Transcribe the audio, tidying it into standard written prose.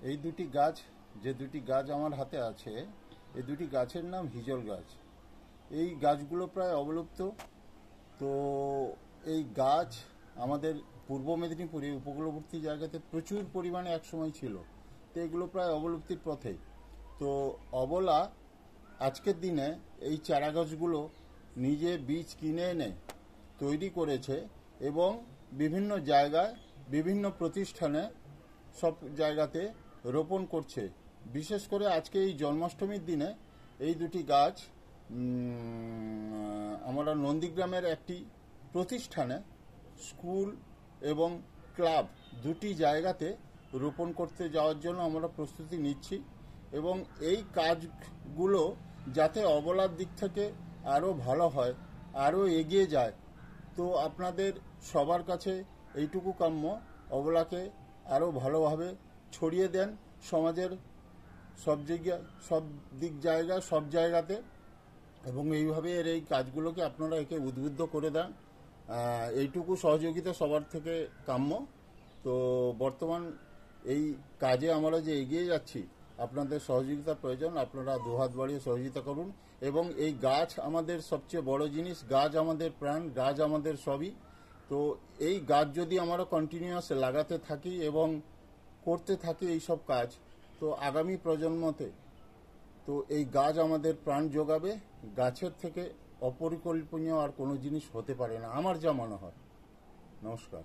এই দুটি গাছ, যে দুটি গাছ আমার হাতে আছে, এই দুটি গাছের নাম হিজল গাছ। এই গাছগুলো প্রায় অবলুপ্ত। তো এই গাছ আমাদের পূর্ব মেদিনীপুরে উপকূলবর্তী জায়গাতে প্রচুর পরিমাণে একসময় ছিল। তো এগুলো প্রায় অবলুপ্তির পথেই। তো অবলা আজকের দিনে এই চারা গাছগুলো নিজে বীজ কিনে এনে তৈরি করেছে এবং বিভিন্ন জায়গায় বিভিন্ন প্রতিষ্ঠানে সব জায়গাতে রোপণ করছে। বিশেষ করে আজকে এই জন্মাষ্টমীর দিনে এই দুটি গাছ আমরা নন্দীগ্রামের একটি প্রতিষ্ঠানে, স্কুল এবং ক্লাব দুটি জায়গাতে রোপণ করতে যাওয়ার জন্য আমরা প্রস্তুতি নিচ্ছি এবং এই কাজগুলো যাতে অবলার দিক থেকে আরও ভালো হয়, আরও এগিয়ে যায়। তো আপনাদের সবার কাছে এইটুকু কাম্য, অবলাকে আরও ভালোভাবে ছড়িয়ে দেন সমাজের সব জায়গায়, সব জায়গাতে, এবং এইভাবে এর এই কাজগুলোকে আপনারা একে উদ্বুদ্ধ করে দেন। এইটুকু সহযোগিতা সবার থেকে কাম্য। তো বর্তমান এই কাজে আমরা যে এগিয়ে যাচ্ছি, আপনাদের সহযোগিতার প্রয়োজন। আপনারা দুহাত বাড়িয়ে সহযোগিতা করুন। এবং এই গাছ আমাদের সবচেয়ে বড় জিনিস, গাছ আমাদের প্রাণ, গাছ আমাদের সবই। তো এই গাছ যদি আমরা কন্টিনিউয়াস লাগাতে থাকি এবং করতে থাকি এই সব কাজ, তো আগামী প্রজন্মতে তো এই গাছ আমাদের প্রাণ যোগাবে। গাছের থেকে অপরিকল্পনীয় আর কোনো জিনিস হতে পারে না, আমার যা মনে হয়। নমস্কার।